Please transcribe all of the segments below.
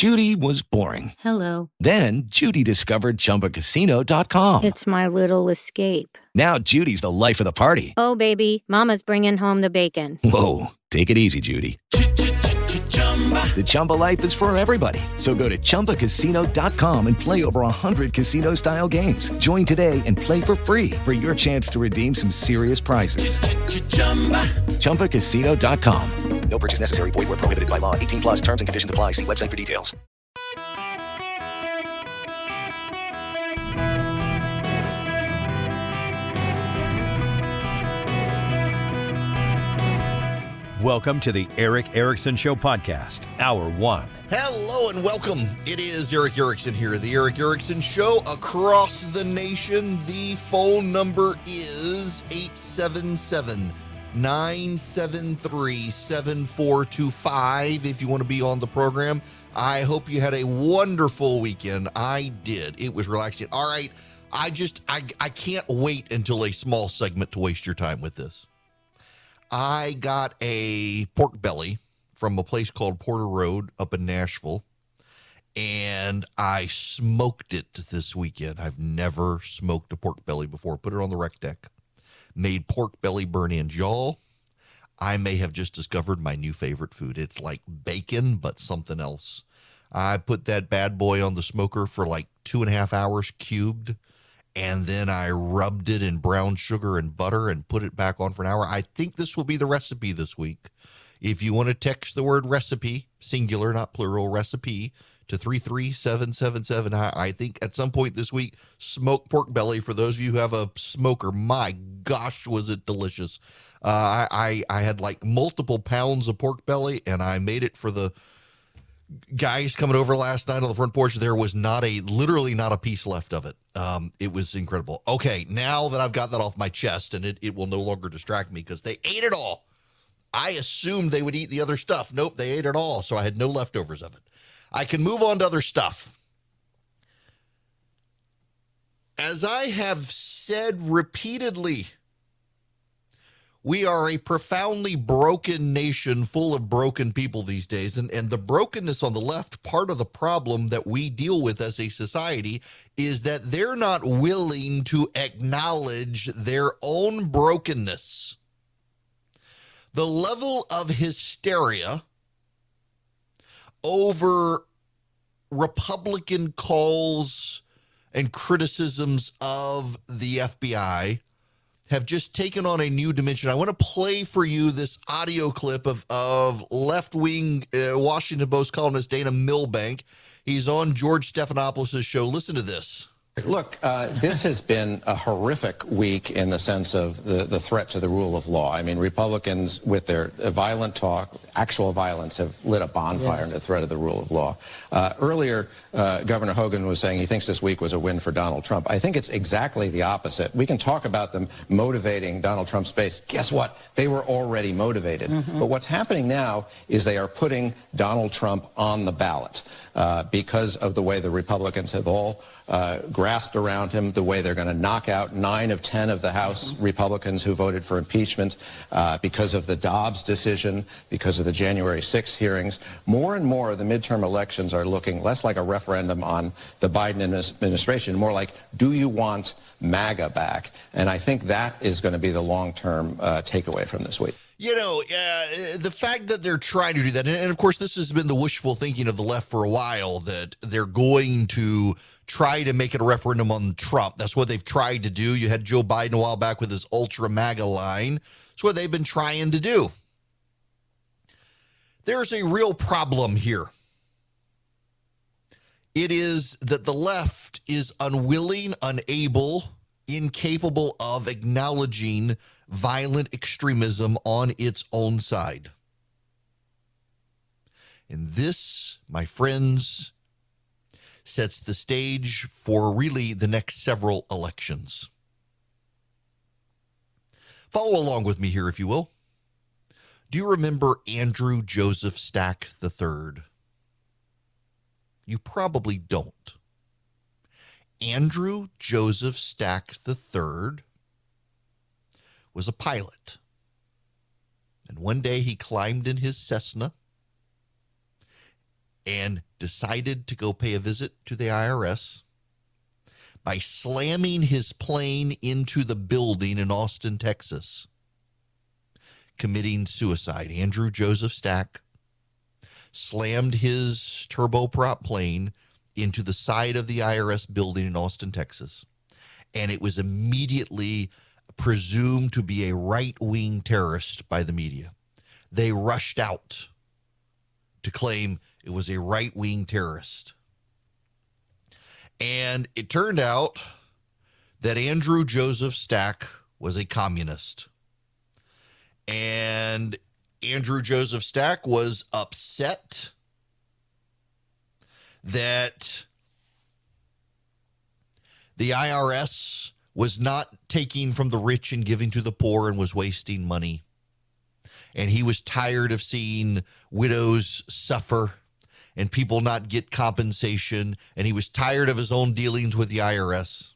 Judy was boring. Hello. Then Judy discovered ChumbaCasino.com. It's my little escape. Now Judy's the life of the party. Oh, baby, mama's bringing home the bacon. Whoa, take it easy, Judy. The Chumba life is for everybody. So go to ChumbaCasino.com and play over 100 casino-style games. Join today and play for free for your chance to redeem some serious prizes. ChumbaCasino.com. No purchase necessary. Void where prohibited by law. 18 plus terms and conditions apply. See website for details. Welcome to the Eric Erickson Show podcast, Hour 1. Hello and welcome. It is Eric Erickson here, the Eric Erickson Show across the nation. The phone number is 877-973-7425. If you want to be on the program, I hope you had a wonderful weekend. I did. It was relaxing. All right. I can't wait until a small segment to waste your time with this. I got a pork belly from a place called Porter Road up in Nashville, and I smoked it this weekend. I've never smoked a pork belly before. Put it on the rec deck. Made pork belly burn-in jaw. I may have just discovered my new favorite food. It's like bacon, but something else. I put that bad boy on the smoker for like 2.5 hours cubed. And then I rubbed it in brown sugar and butter and put it back on for an hour. I think this will be the recipe this week. If you want to text the word recipe, singular, not plural, recipe, to 33777, I think at some point this week, smoked pork belly. For those of you who have a smoker, my gosh, was it delicious. I had like multiple pounds of pork belly, and I made it for the guys coming over last night on the front porch. There was literally not a piece left of it. It was incredible. Okay, now that I've got that off my chest, and it will no longer distract me because they ate it all. I assumed they would eat the other stuff. Nope, they ate it all, so I had no leftovers of it. I can move on to other stuff. As I have said repeatedly, we are a profoundly broken nation full of broken people these days. And the brokenness on the left, part of the problem that we deal with as a society is that they're not willing to acknowledge their own brokenness. The level of hysteria over Republican calls and criticisms of the FBI have just taken on a new dimension. I want to play for you this audio clip of left-wing Washington Post columnist Dana Milbank. He's on George Stephanopoulos' show. Listen to this. Look, this has been a horrific week in the sense of the threat to the rule of law. I mean, Republicans, with their violent talk, actual violence, have lit a bonfire in the threat of the rule of law. Earlier, Governor Hogan was saying he thinks this week was a win for Donald Trump. I think it's exactly the opposite. We can talk about them motivating Donald Trump's base. Guess what? They were already motivated. But what's happening now is they are putting Donald Trump on the ballot because of the way the Republicans have all grasped around him, the way they're going to knock out 9 of 10 of the House Republicans who voted for impeachment because of the Dobbs decision, because of the January 6th hearings. More and more, the midterm elections are looking less like a referendum on the Biden administration, more like, do you want MAGA back? And I think that is going to be the long-term takeaway from this week. You know, the fact that they're trying to do that, and of course this has been the wishful thinking of the left for a while, that they're going to try to make it a referendum on Trump. That's what they've tried to do. You had Joe Biden a while back with his ultra MAGA line. That's what they've been trying to do. There's a real problem here. It is that the left is unwilling, unable, incapable of acknowledging violent extremism on its own side. And this, my friends, sets the stage for really the next several elections. Follow along with me here, if you will. Do you remember Andrew Joseph Stack III? You probably don't. Andrew Joseph Stack III was a pilot. And one day he climbed in his Cessna and decided to go pay a visit to the IRS by slamming his plane into the building in Austin, Texas, committing suicide. Andrew Joseph Stack slammed his turboprop plane into the side of the IRS building in Austin, Texas, and it was immediately presumed to be a right-wing terrorist by the media. They rushed out to claim it was a right-wing terrorist. And it turned out that Andrew Joseph Stack was a communist. And Andrew Joseph Stack was upset that the IRS was not taking from the rich and giving to the poor and was wasting money. And he was tired of seeing widows suffer and people not get compensation. And he was tired of his own dealings with the IRS.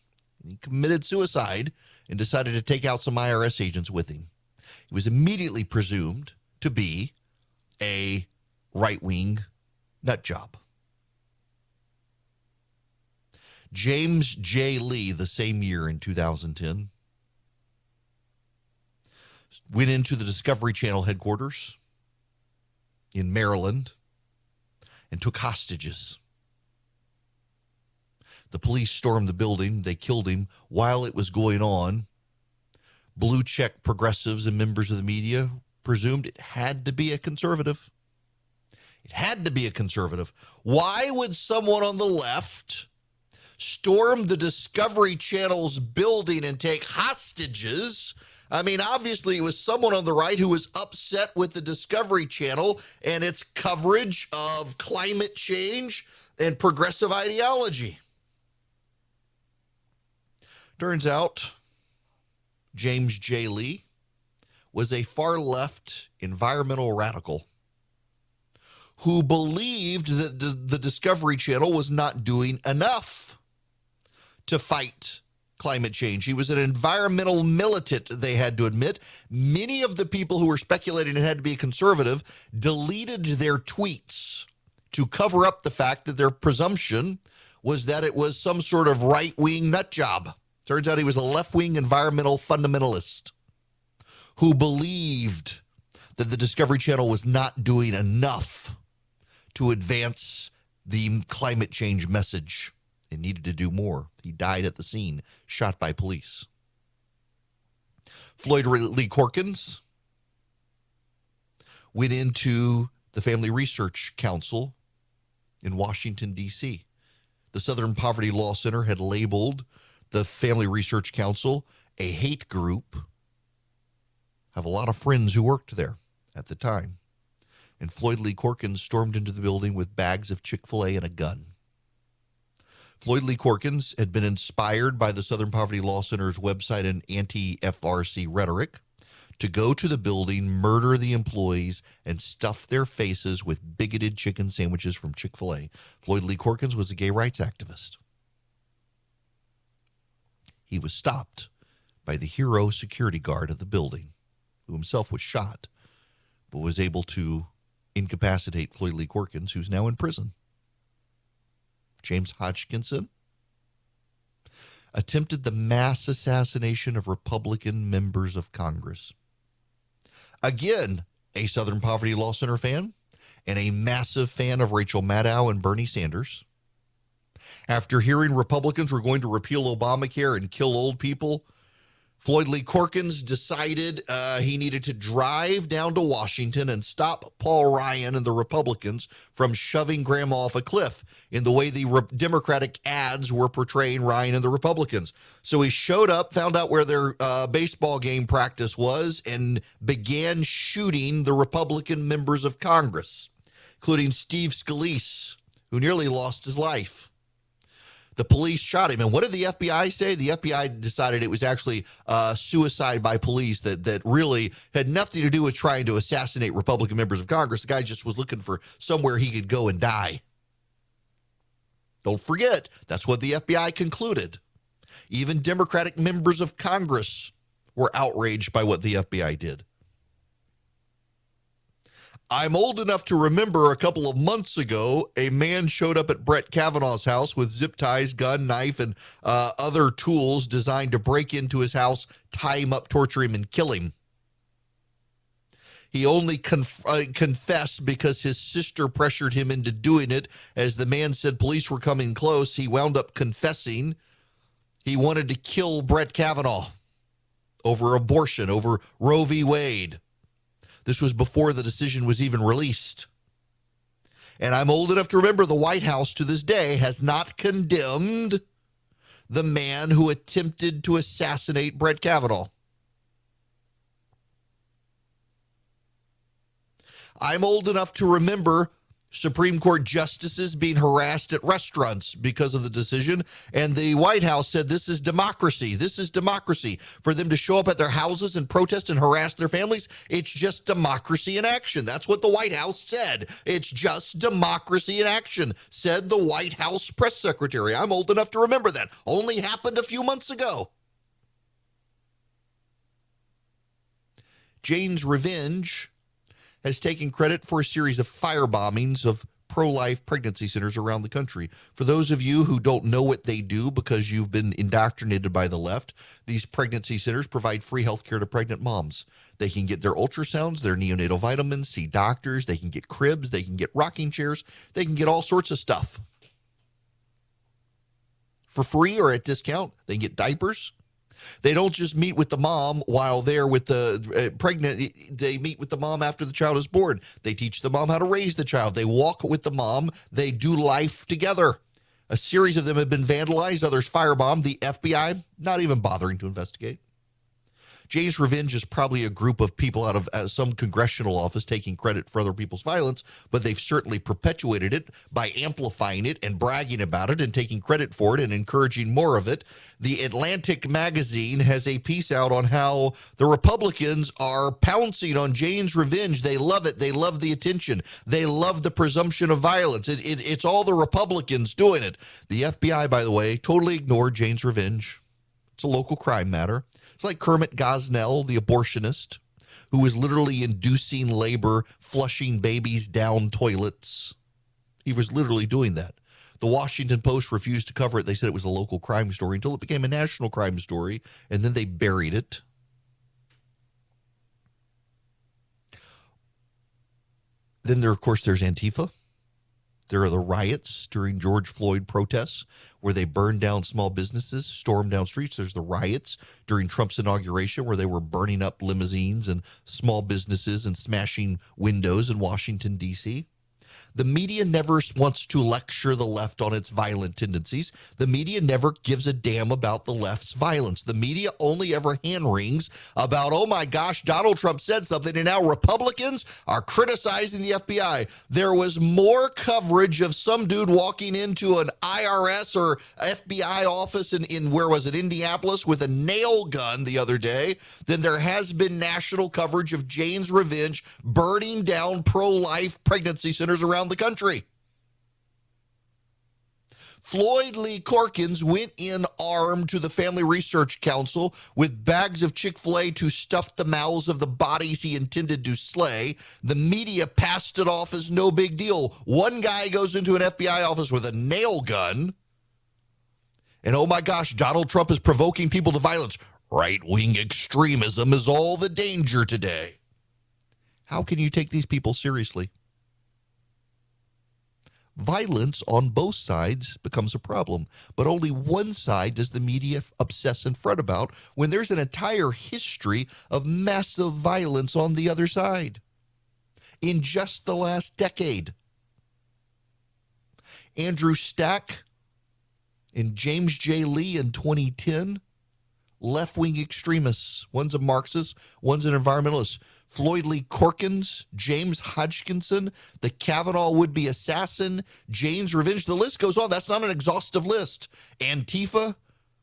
He committed suicide and decided to take out some IRS agents with him. He was immediately presumed to be a right-wing nut job. James J. Lee, the same year in 2010, went into the Discovery Channel headquarters in Maryland and took hostages. The police stormed the building. They killed him while it was going on. Blue check progressives and members of the media presumed it had to be a conservative. It had to be a conservative. Why would someone on the left storm the Discovery Channel's building and take hostages? I mean, obviously, it was someone on the right who was upset with the Discovery Channel and its coverage of climate change and progressive ideology. Turns out, James J. Lee was a far-left environmental radical who believed that the Discovery Channel was not doing enough to fight climate change. He was an environmental militant, they had to admit. Many of the people who were speculating it had to be a conservative deleted their tweets to cover up the fact that their presumption was that it was some sort of right-wing nut job. Turns out he was a left-wing environmental fundamentalist who believed that the Discovery Channel was not doing enough to advance the climate change message. It needed to do more. He died at the scene, shot by police. Floyd Lee Corkins went into the Family Research Council in Washington, D.C. The Southern Poverty Law Center had labeled the Family Research Council a hate group. I have a lot of friends who worked there at the time. And Floyd Lee Corkins stormed into the building with bags of Chick-fil-A and a gun. Floyd Lee Corkins had been inspired by the Southern Poverty Law Center's website and anti-FRC rhetoric to go to the building, murder the employees, and stuff their faces with bigoted chicken sandwiches from Chick-fil-A. Floyd Lee Corkins was a gay rights activist. He was stopped by the hero security guard of the building, who himself was shot, but was able to incapacitate Floyd Lee Corkins, who's now in prison. James Hodgkinson attempted the mass assassination of Republican members of Congress. Again, a Southern Poverty Law Center fan and a massive fan of Rachel Maddow and Bernie Sanders. After hearing Republicans were going to repeal Obamacare and kill old people, Floyd Lee Corkins decided he needed to drive down to Washington and stop Paul Ryan and the Republicans from shoving Grandma off a cliff in the way the Democratic ads were portraying Ryan and the Republicans. So he showed up, found out where their baseball game practice was, and began shooting the Republican members of Congress, including Steve Scalise, who nearly lost his life. The police shot him. And what did the FBI say? The FBI decided it was actually suicide by police that really had nothing to do with trying to assassinate Republican members of Congress. The guy just was looking for somewhere he could go and die. Don't forget, that's what the FBI concluded. Even Democratic members of Congress were outraged by what the FBI did. I'm old enough to remember a couple of months ago, a man showed up at Brett Kavanaugh's house with zip ties, gun, knife, and other tools designed to break into his house, tie him up, torture him, and kill him. He only confessed because his sister pressured him into doing it. As the man said police were coming close, he wound up confessing. He wanted to kill Brett Kavanaugh over abortion, over Roe v. Wade. This was before the decision was even released. And I'm old enough to remember the White House to this day has not condemned the man who attempted to assassinate Brett Kavanaugh. I'm old enough to remember Supreme Court justices being harassed at restaurants because of the decision. And the White House said, this is democracy. This is democracy. For them to show up at their houses and protest and harass their families, it's just democracy in action. That's what the White House said. It's just democracy in action, said the White House press secretary. I'm old enough to remember that. Only happened a few months ago. Jane's Revenge has taken credit for a series of firebombings of pro-life pregnancy centers around the country. For those of you who don't know what they do because you've been indoctrinated by the left, these pregnancy centers provide free health care to pregnant moms. They can get their ultrasounds, their neonatal vitamins, see doctors, they can get cribs, they can get rocking chairs, they can get all sorts of stuff for free or at discount. They can get diapers. They don't just meet with the mom while they're with the pregnant. They meet with the mom after the child is born. They teach the mom how to raise the child. They walk with the mom. They do life together. A series of them have been vandalized, others firebombed. The FBI not even bothering to investigate. Jane's Revenge is probably a group of people out of some congressional office taking credit for other people's violence, but they've certainly perpetuated it by amplifying it and bragging about it and taking credit for it and encouraging more of it. The Atlantic magazine has a piece out on how the Republicans are pouncing on Jane's Revenge. They love it. They love the attention. They love the presumption of violence. It's all the Republicans doing it. The FBI, by the way, totally ignored Jane's Revenge. It's a local crime matter. It's like Kermit Gosnell, the abortionist, who was literally inducing labor, flushing babies down toilets. He was literally doing that. The Washington Post refused to cover it. They said it was a local crime story until it became a national crime story, and then they buried it. Then, of course, there's Antifa. There are the riots during George Floyd protests where they burned down small businesses, stormed down streets. There's the riots during Trump's inauguration where they were burning up limousines and small businesses and smashing windows in Washington, D.C. The media never wants to lecture the left on its violent tendencies. The media never gives a damn about the left's violence. The media only ever hand-wrings about, oh my gosh, Donald Trump said something, and now Republicans are criticizing the FBI. There was more coverage of some dude walking into an IRS or FBI office in where was it, Indianapolis, with a nail gun the other day than there has been national coverage of Jane's Revenge burning down pro-life pregnancy centers around the country. Floyd Lee Corkins went in armed to the Family Research Council with bags of Chick-fil-A to stuff the mouths of the bodies he intended to slay. The media passed it off as no big deal. One guy goes into an FBI office with a nail gun, and oh my gosh, Donald Trump is provoking people to violence. Right-wing extremism is all the danger today. How can you take these people seriously? Violence on both sides becomes a problem, but only one side does the media obsess and fret about when there's an entire history of massive violence on the other side. In just the last decade, Andrew Stack and James J. Lee in 2010, left-wing extremists. One's a Marxist, one's an environmentalist. Floyd Lee Corkins, James Hodgkinson, the Kavanaugh would-be assassin, Jane's Revenge. The list goes on. That's not an exhaustive list. Antifa,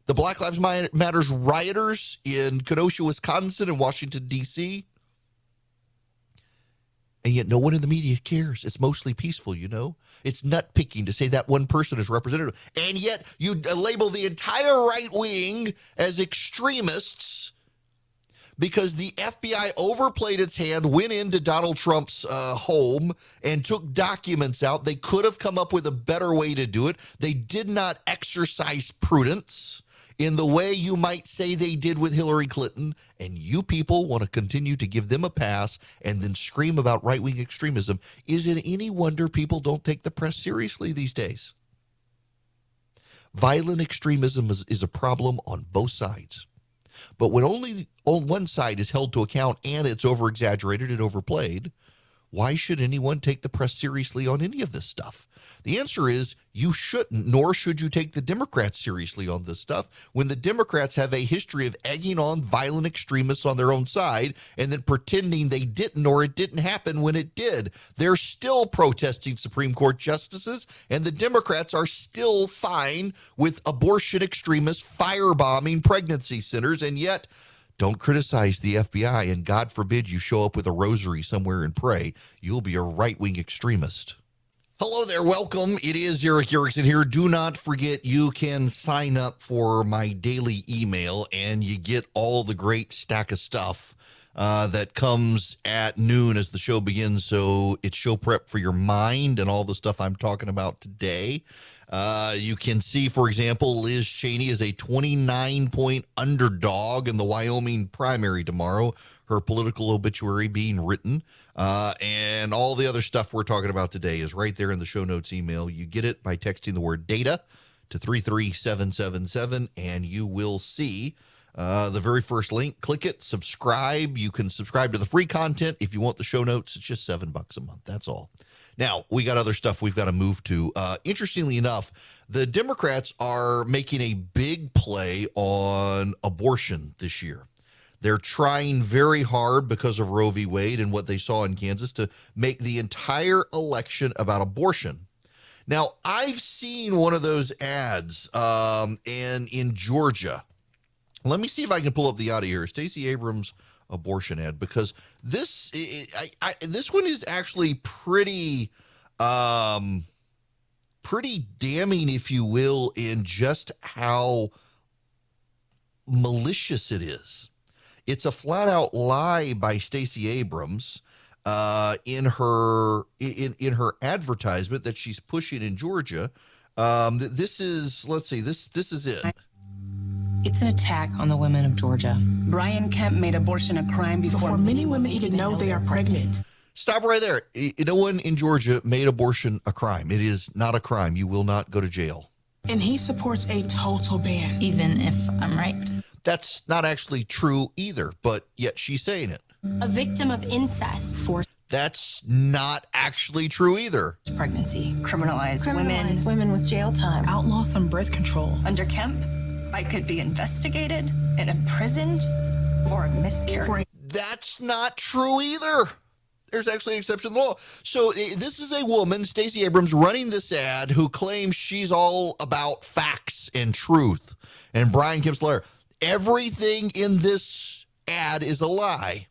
the Black Lives Matter rioters in Kenosha, Wisconsin, and Washington, D.C. And yet no one in the media cares. It's mostly peaceful, you know. It's nut-picking to say that one person is representative. And yet you label the entire right wing as extremists because the FBI overplayed its hand, went into Donald Trump's home and took documents out. They could have come up with a better way to do it. They did not exercise prudence in the way you might say they did with Hillary Clinton, and you people want to continue to give them a pass and then scream about right-wing extremism. Is it any wonder people don't take the press seriously these days? Violent extremism is a problem on both sides. But when only on one side is held to account and it's over-exaggerated and overplayed, why should anyone take the press seriously on any of this stuff? The answer is you shouldn't, nor should you take the Democrats seriously on this stuff when the Democrats have a history of egging on violent extremists on their own side and then pretending they didn't or it didn't happen when it did. They're still protesting Supreme Court justices, and the Democrats are still fine with abortion extremists firebombing pregnancy centers, and yet don't criticize the FBI, and God forbid you show up with a rosary somewhere and pray. You'll be a right-wing extremist. Hello there. Welcome. It is Eric Erickson here. Do not forget you can sign up for my daily email and you get all the great stack of stuff that comes at noon as the show begins. So it's show prep for your mind and all the stuff I'm talking about today. You can see, for example, Liz Cheney is a 29-point underdog in the Wyoming primary tomorrow. Her political obituary being written. And all the other stuff we're talking about today is right there in the show notes email. You get it by texting the word data to 33777, and you will see the very first link. Click it, subscribe. You can subscribe to the free content. If you want the show notes, it's just $7 a month. That's all. Now, we got other stuff we've got to move to. Interestingly enough, the Democrats are making a big play on abortion this year. They're trying very hard because of Roe v. Wade and what they saw in Kansas to make the entire election about abortion. Now, I've seen one of those ads and in Georgia. Let me see if I can pull up the audio here. Stacey Abrams abortion ad, because this one is actually pretty damning, if you will, in just how malicious it is. It's a flat out lie by Stacey Abrams in her advertisement that she's pushing in Georgia. This is it. It's an attack on the women of Georgia. Brian Kemp made abortion a crime before many women even know they are pregnant. Stop right there. No one in Georgia made abortion a crime. It is not a crime. You will not go to jail. And he supports a total ban. Even if I'm right. That's not actually true either, but yet she's saying it. A victim of incest. That's not actually true either. Pregnancy. Criminalize women with jail time. Outlaw some birth control. Under Kemp, I could be investigated and imprisoned for a miscarriage. That's not true either. There's actually an exception to the law. So this is a woman, Stacey Abrams, running this ad who claims she's all about facts and truth. And Brian Kemp's lawyer. Everything in this ad is a lie.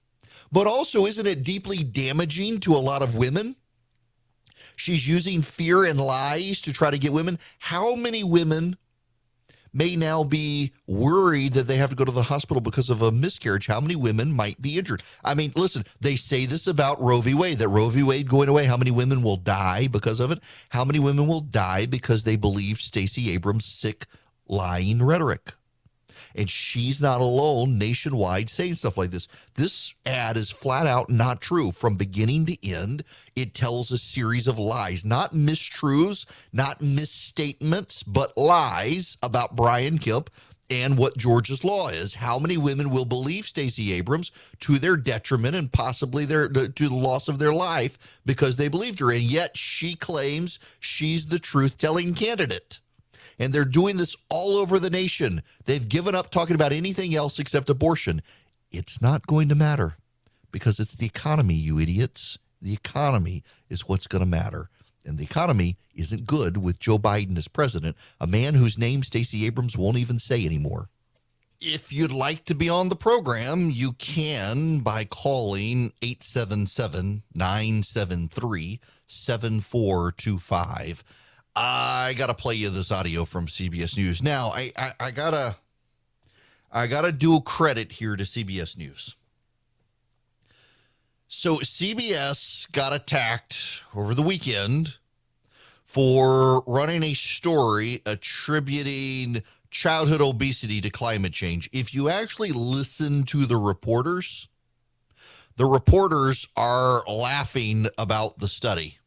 But also, isn't it deeply damaging to a lot of women? She's using fear and lies to try to get women. How many women may now be worried that they have to go to the hospital because of a miscarriage? How many women might be injured? I mean, listen, they say this about Roe v. Wade, that Roe v. Wade going away. How many women will die because of it? How many women will die because they believe Stacey Abrams' sick, lying rhetoric? And she's not alone nationwide saying stuff like this. This ad is flat out not true from beginning to end. It tells a series of lies, not mistruths, not misstatements, but lies about Brian Kemp and what Georgia's law is. How many women will believe Stacey Abrams to their detriment and possibly to the loss of their life because they believed her? And yet she claims she's the truth-telling candidate. And they're doing this all over the nation. They've given up talking about anything else except abortion. It's not going to matter because it's the economy, you idiots. The economy is what's going to matter. And the economy isn't good with Joe Biden as president, a man whose name Stacey Abrams won't even say anymore. If you'd like to be on the program, you can by calling 877-973-7425. I got to play you this audio from CBS News. Now, I I got to do credit here to CBS News. So CBS got attacked over the weekend for running a story attributing childhood obesity to climate change. If you actually listen to the reporters are laughing about the study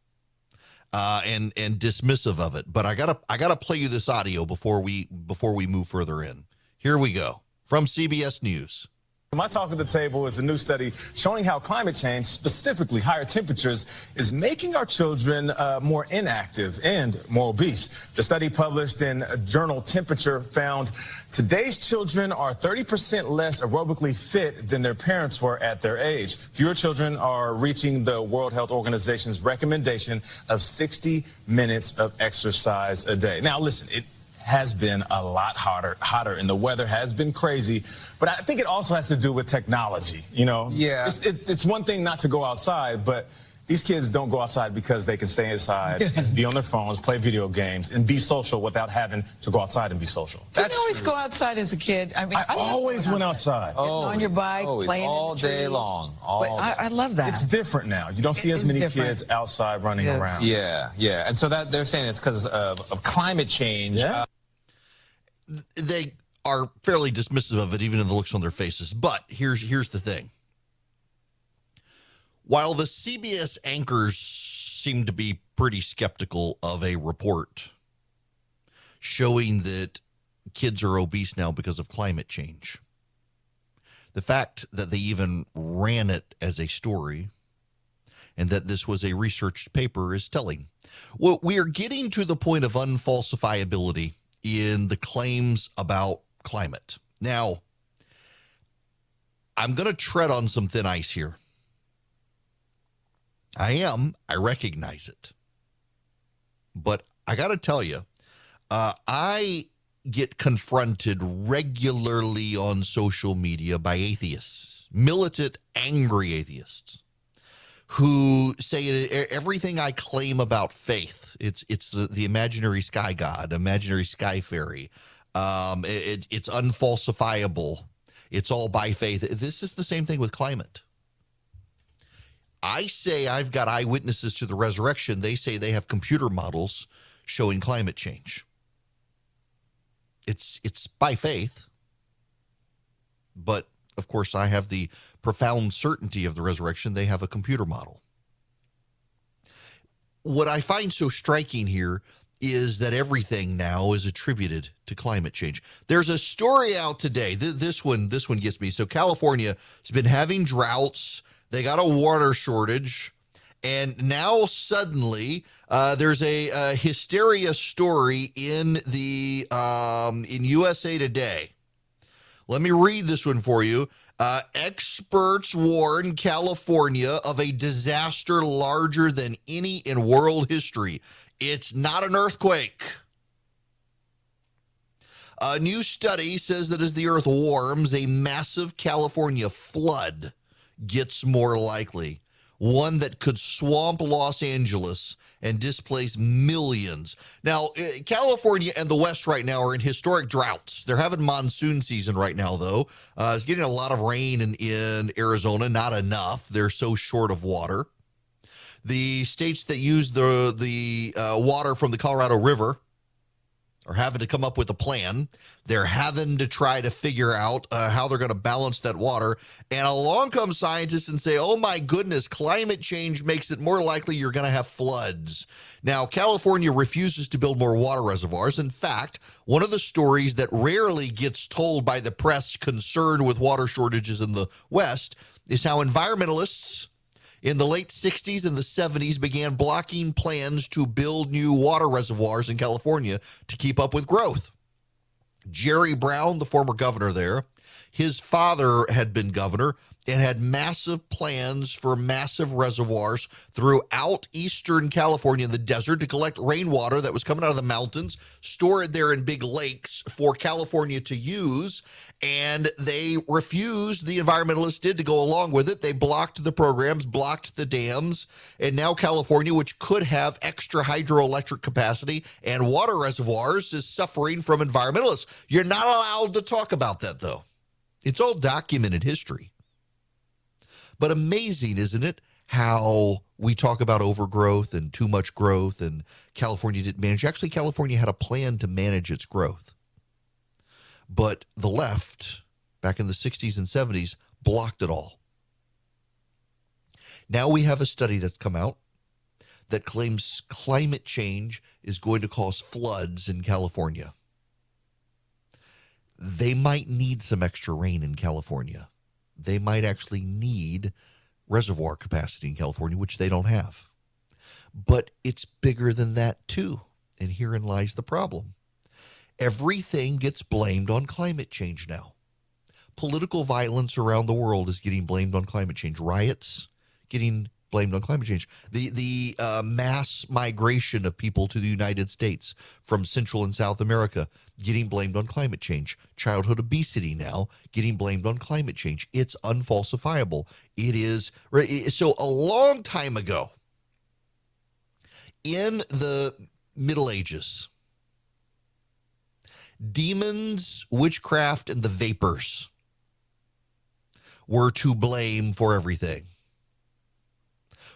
and dismissive of it. But I gotta play you this audio before we move further in. Here we go from CBS News. My talk at the table is a new study showing how climate change, specifically higher temperatures, is making our children more inactive and more obese. The study published in journal Temperature found today's children are 30% less aerobically fit than their parents were at their age. Fewer children are reaching the World Health Organization's recommendation of 60 minutes of exercise a day. Now, listen, it has been a lot hotter, and the weather has been crazy. But I think it also has to do with technology, you know? Yeah. It's one thing not to go outside, but these kids don't go outside because they can stay inside and be on their phones, play video games, and be social without having to go outside and be social. Did you always go outside as a kid? I mean, I always went outside. On your bike, playing all in the day trees. long. I love that. It's different now. You don't see as many kids outside running around. Yeah. And so that they're saying it's because of climate change. Yeah. They are fairly dismissive of it, even in the looks on their faces. But here's the thing. While the CBS anchors seem to be pretty skeptical of a report showing that kids are obese now because of climate change, the fact that they even ran it as a story and that this was a researched paper is telling. Well, we are getting to the point of unfalsifiability in the claims about climate. Now, I'm going to tread on some thin ice here. I recognize it. But I got to tell you, I get confronted regularly on social media by atheists, militant, angry atheists, who say everything I claim about faith, it's the imaginary sky god, imaginary sky fairy. It's unfalsifiable. It's all by faith. This is the same thing with climate. I say I've got eyewitnesses to the resurrection. They say they have computer models showing climate change. It's by faith, but of course, I have the profound certainty of the resurrection. They have a computer model. What I find so striking here is that everything now is attributed to climate change. There's a story out today. This one gets me. So California has been having droughts. They got a water shortage. And now suddenly there's a hysteria story in USA Today. Let me read this one for you. Experts warn California of a disaster larger than any in world history. It's not an earthquake. A new study says that as the earth warms, a massive California flood gets more likely. One that could swamp Los Angeles and displace millions. Now, California and the West right now are in historic droughts. They're having monsoon season right now, though. It's getting a lot of rain in Arizona, not enough. They're so short of water. The states that use the water from the Colorado River are having to come up with a plan. They're having to try to figure out how they're going to balance that water. And along come scientists and say, oh my goodness, climate change makes it more likely you're going to have floods. Now, California refuses to build more water reservoirs. In fact, one of the stories that rarely gets told by the press concerned with water shortages in the West is how environmentalists in the late 60s and the 70s began blocking plans to build new water reservoirs in California to keep up with growth. Jerry Brown, the former governor there, his father had been governor and had massive plans for massive reservoirs throughout eastern California in the desert to collect rainwater that was coming out of the mountains, store it there in big lakes for California to use. And they refused, the environmentalists did, to go along with it. They blocked the programs, blocked the dams. And now California, which could have extra hydroelectric capacity and water reservoirs, is suffering from environmentalists. You're not allowed to talk about that, though. It's all documented history. But amazing, isn't it, how we talk about overgrowth and too much growth, and California didn't manage. Actually, California had a plan to manage its growth. But the left, back in the 60s and 70s, blocked it all. Now we have a study that's come out that claims climate change is going to cause floods in California. They might need some extra rain in California. They might actually need reservoir capacity in California, which they don't have. But it's bigger than that too. And herein lies the problem. Everything gets blamed on climate change now. Political violence around the world is getting blamed on climate change. Riots getting blamed on climate change. The mass migration of people to the United States from Central and South America getting blamed on climate change. Childhood obesity now getting blamed on climate change. It's unfalsifiable. It is. So a long time ago, in the Middle Ages, demons, witchcraft, and the vapors were to blame for everything.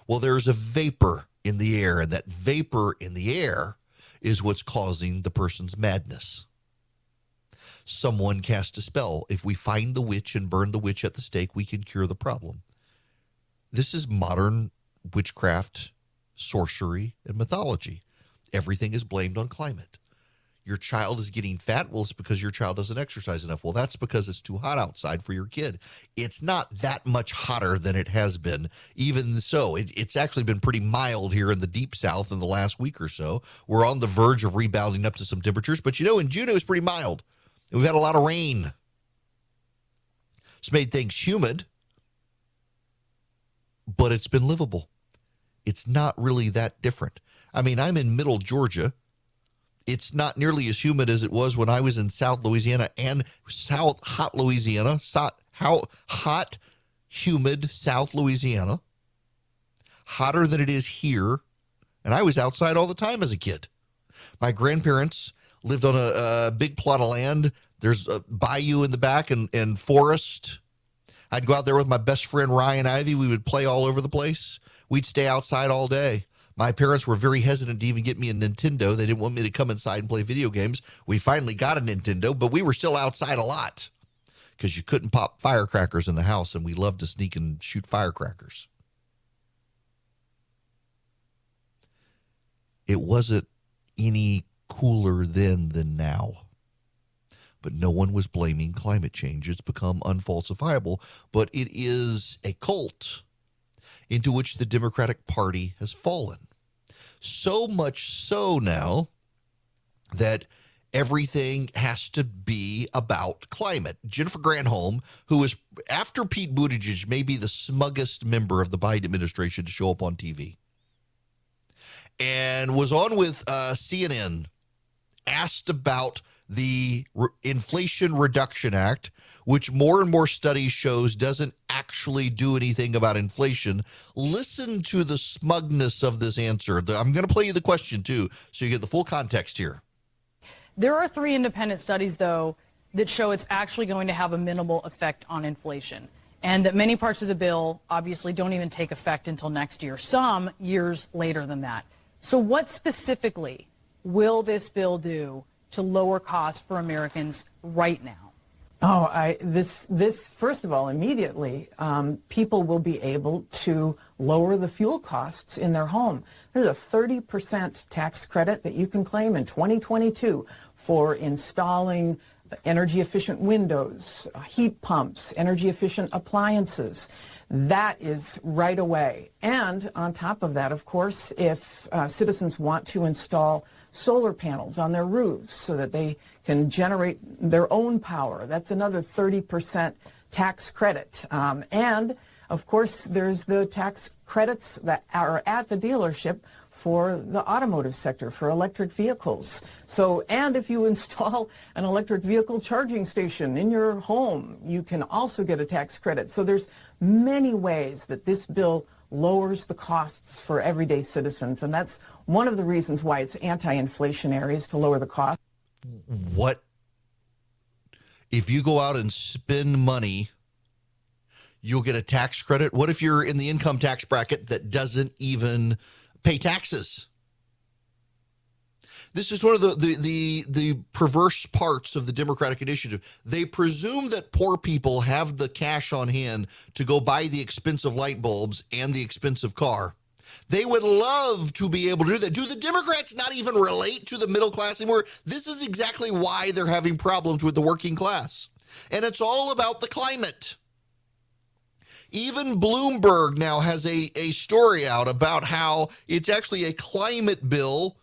Well, there's a vapor in the air, and that vapor in the air is what's causing the person's madness. Someone cast a spell. If we find the witch and burn the witch at the stake, we can cure the problem. This is modern witchcraft, sorcery, and mythology. Everything is blamed on climate. Your child is getting fat. Well, it's because your child doesn't exercise enough. Well, that's because it's too hot outside for your kid. It's not that much hotter than it has been. Even so, it's actually been pretty mild here in the deep south in the last week or so. We're on the verge of rebounding up to some temperatures. But, in June it was pretty mild. We've had a lot of rain. It's made things humid, but it's been livable. It's not really that different. I mean, I'm in middle Georgia. It's not nearly as humid as it was when I was in South Louisiana and hot Louisiana, hot, humid South Louisiana, hotter than it is here. And I was outside all the time as a kid. My grandparents lived on a big plot of land. There's a bayou in the back and forest. I'd go out there with my best friend, Ryan Ivy. We would play all over the place. We'd stay outside all day. My parents were very hesitant to even get me a Nintendo. They didn't want me to come inside and play video games. We finally got a Nintendo, but we were still outside a lot because you couldn't pop firecrackers in the house, and we loved to sneak and shoot firecrackers. It wasn't any cooler then than now. But no one was blaming climate change. It's become unfalsifiable, but it is a cult into which the Democratic Party has fallen. So much so now that everything has to be about climate. Jennifer Granholm, who is, after Pete Buttigieg, may be the smuggest member of the Biden administration to show up on TV, and was on with CNN, asked about the Inflation Reduction Act, which more and more studies shows doesn't actually do anything about inflation. Listen to the smugness of this answer. I'm going to play you the question, too, so you get the full context here. There are 3 independent studies, though, that show it's actually going to have a minimal effect on inflation, and that many parts of the bill obviously don't even take effect until next year, some years later than that. So what specifically will this bill do to lower costs for Americans right now? This first of all, immediately, people will be able to lower the fuel costs in their home. There's a 30% tax credit that you can claim in 2022 for installing energy-efficient windows, heat pumps, energy-efficient appliances. That is right away. And on top of that, of course, if citizens want to install solar panels on their roofs so that they can generate their own power, that's another 30% tax credit. And, of course, there's the tax credits that are at the dealership for the automotive sector, for electric vehicles. So, and if you install an electric vehicle charging station in your home, you can also get a tax credit. So there's many ways that this bill lowers the costs for everyday citizens. And that's one of the reasons why it's anti-inflationary, is to lower the cost. What If you go out and spend money, you'll get a tax credit. What if you're in the income tax bracket that doesn't even pay taxes? This is one of the perverse parts of the Democratic initiative. They presume that poor people have the cash on hand to go buy the expensive light bulbs and the expensive car. They would love to be able to do that. Do the Democrats not even relate to the middle class anymore? This is exactly why they're having problems with the working class. And it's all about the climate. Even Bloomberg now has a story out about how it's actually a climate bill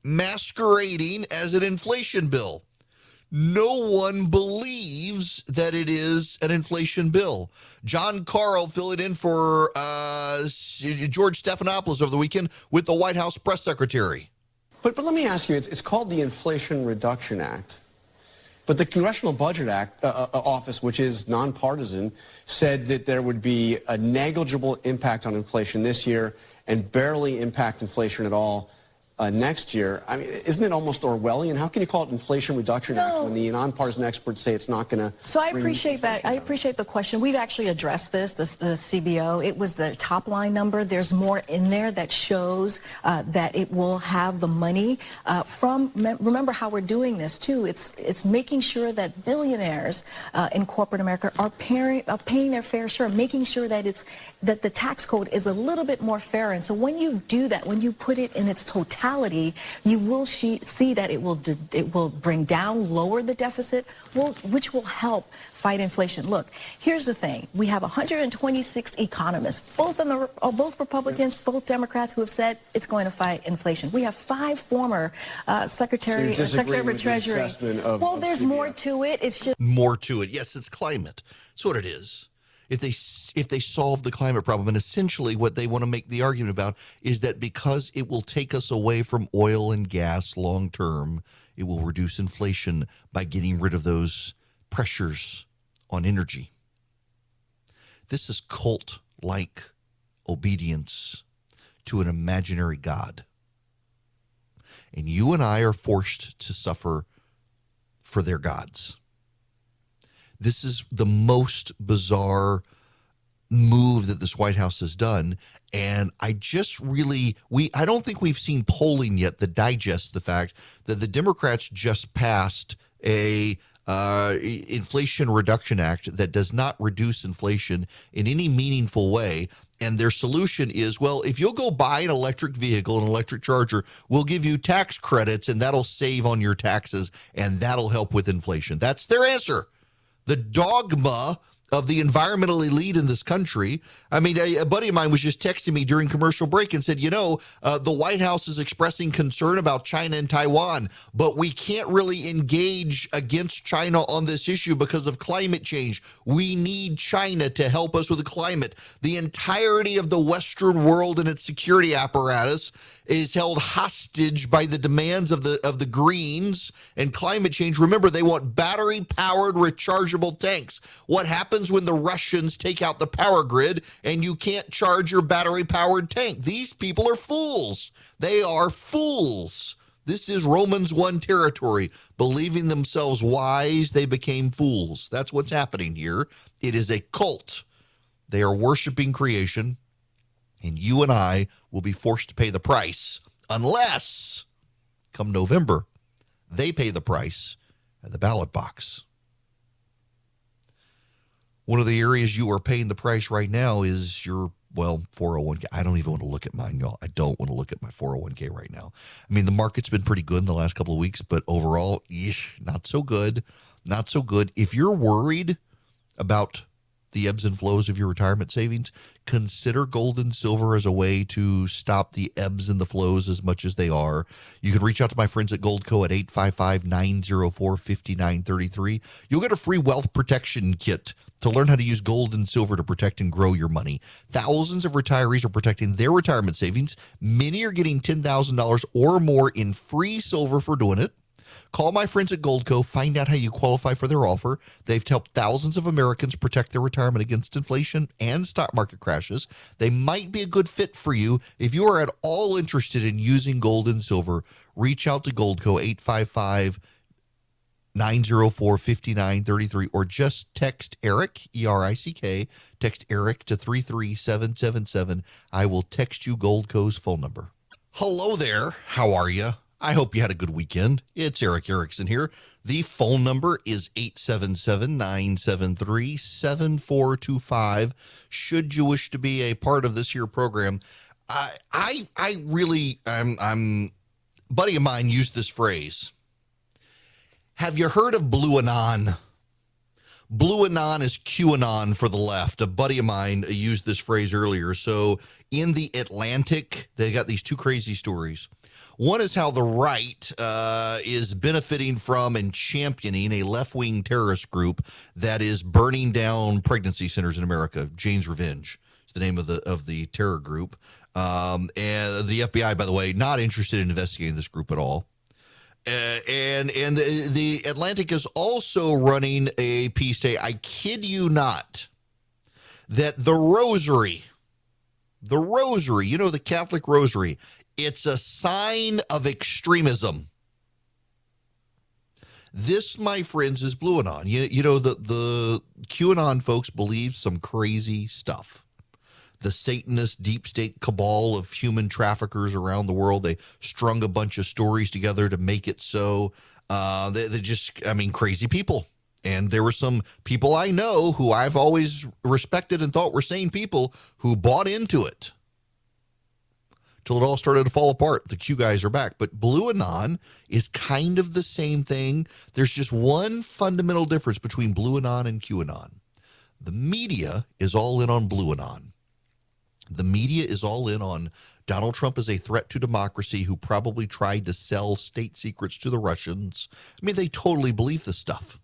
masquerading as an inflation bill. No one believes that it is an inflation bill. John Carl filling in for George Stephanopoulos over the weekend with the White House press secretary. But let me ask you, it's called the Inflation Reduction Act. But the Congressional Budget Act Office, which is nonpartisan, said that there would be a negligible impact on inflation this year and barely impact inflation at all next year. I mean, isn't it almost Orwellian? How can you call it Inflation Reduction Act when the nonpartisan experts say it's not going to? So I appreciate that. I appreciate the question. We've actually addressed this, the CBO. It was the top line number. There's more in there that shows that it will have the money from. Remember how we're doing this too. It's making sure that billionaires in corporate America are paying their fair share, making sure that that the tax code is a little bit more fair. And so when you do that, when you put it in its totality, you will see that it will bring down, lower the deficit, which will help fight inflation. Look, here's the thing: we have 126 economists, both Republicans, both Democrats, who have said it's going to fight inflation. We have 5 former Secretary of the Treasury. Well, there's more to it. It's just more to it. Yes, it's climate. That's what it is. If they solve the climate problem, and essentially what they want to make the argument about is that because it will take us away from oil and gas long term, it will reduce inflation by getting rid of those pressures on energy. This is cult-like obedience to an imaginary God. And you and I are forced to suffer for their gods. This is the most bizarre move that this White House has done. And I just I don't think we've seen polling yet that digests the fact that the Democrats just passed a Inflation Reduction Act that does not reduce inflation in any meaningful way. And their solution is, well, if you'll go buy an electric vehicle, an electric charger, we'll give you tax credits and that'll save on your taxes and that'll help with inflation. That's their answer. The dogma of the environmental elite in this country. I mean, a buddy of mine was just texting me during commercial break and said, the White House is expressing concern about China and Taiwan, but we can't really engage against China on this issue because of climate change. We need China to help us with the climate. The entirety of the Western world and its security apparatus is held hostage by the demands of the Greens and climate change. Remember, they want battery-powered rechargeable tanks. What happens when the Russians take out the power grid and you can't charge your battery-powered tank? These people are fools. They are fools. This is Romans 1 territory. Believing themselves wise, they became fools. That's what's happening here. It is a cult. They are worshiping creation. And you and I will be forced to pay the price unless, come November, they pay the price at the ballot box. One of the areas you are paying the price right now is your, 401k. I don't even want to look at mine, y'all. I don't want to look at my 401k right now. I mean, the market's been pretty good in the last couple of weeks, but overall, not so good. Not so good. If you're worried about the ebbs and flows of your retirement savings, consider gold and silver as a way to stop the ebbs and the flows as much as they are. You can reach out to my friends at Goldco at 855-904-5933. You'll get a free wealth protection kit to learn how to use gold and silver to protect and grow your money. Thousands of retirees are protecting their retirement savings. Many are getting $10,000 or more in free silver for doing it. Call my friends at Goldco. Find out how you qualify for their offer. They've helped thousands of Americans protect their retirement against inflation and stock market crashes. They might be a good fit for you. If you are at all interested in using gold and silver, reach out to Goldco, 904-5933, or just text Eric, E-R-I-C-K, text Eric to 33777. I will text you Goldco's phone number. Hello there. How are you? I hope you had a good weekend. It's Eric Erickson here. The phone number is 877-973-7425. Should you wish to be a part of this here program, I'm buddy of mine used this phrase. Have you heard of Blue Anon? Blue Anon is QAnon for the left. A buddy of mine used this phrase earlier. So in the Atlantic, they got these two crazy stories. One is how the right is benefiting from and championing a left-wing terrorist group that is burning down pregnancy centers in America. Jane's Revenge is the name of the terror group. And the FBI, by the way, not interested in investigating this group at all. And the Atlantic is also running a piece today. I kid you not, that the rosary, the Catholic rosary, it's a sign of extremism. This, my friends, is Blue Anon. You know, the QAnon folks believe some crazy stuff. The Satanist deep state cabal of human traffickers around the world, they strung a bunch of stories together to make it so. They just, crazy people. And there were some people I know who I've always respected and thought were sane people who bought into it. Till it all started to fall apart. The Q guys are back. But Blue Anon is kind of the same thing. There's just one fundamental difference between Blue Anon and QAnon. The media is all in on Blue Anon. The media is all in on Donald Trump as a threat to democracy who probably tried to sell state secrets to the Russians. They totally believe this stuff.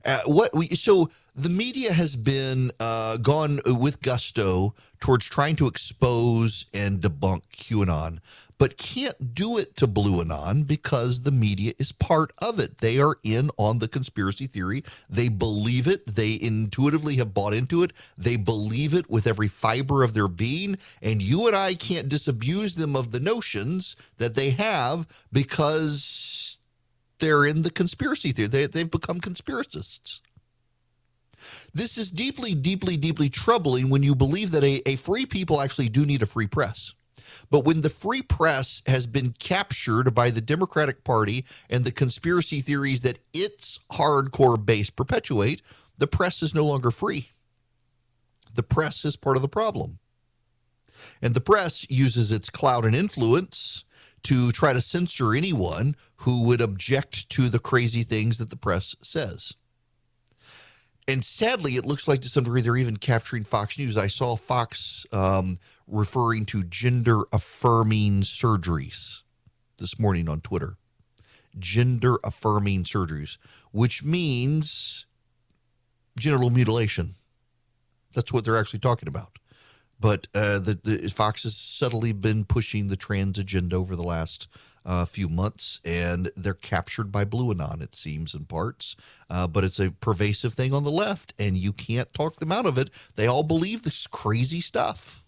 So the media has been gone with gusto towards trying to expose and debunk QAnon, but can't do it to Blue Anon because the media is part of it. They are in on the conspiracy theory. They believe it. They intuitively have bought into it. They believe it with every fiber of their being, and you and I can't disabuse them of the notions that they have because they're in the conspiracy theory. They've become conspiracists. This is deeply, deeply, deeply troubling when you believe that a free people actually do need a free press. But when the free press has been captured by the Democratic Party and the conspiracy theories that its hardcore base perpetuate, the press is no longer free. The press is part of the problem. And the press uses its clout and influence to try to censor anyone who would object to the crazy things that the press says. And sadly, it looks like to some degree they're even capturing Fox News. I saw Fox referring to gender-affirming surgeries this morning on Twitter. Gender-affirming surgeries, which means genital mutilation. That's what they're actually talking about. But the Fox has subtly been pushing the trans agenda over the last few months, and they're captured by Blue Anon, it seems, in parts. But it's a pervasive thing on the left, and you can't talk them out of it. They all believe this crazy stuff.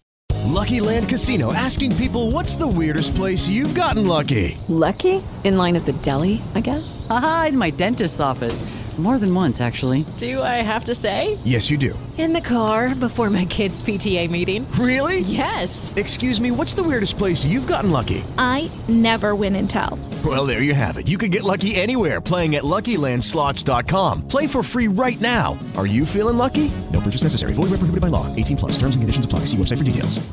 Lucky Land Casino, asking people, what's the weirdest place you've gotten lucky? Lucky? In line at the deli, I guess? Aha, in my dentist's office. More than once, actually. Do I have to say? Yes, you do. In the car before my kids' PTA meeting. Really? Yes. Excuse me, what's the weirdest place you've gotten lucky? I never win and tell. Well, there you have it. You can get lucky anywhere, playing at LuckyLandSlots.com. Play for free right now. Are you feeling lucky? No purchase necessary. Void where prohibited by law. 18+. Terms and conditions apply. See website for details.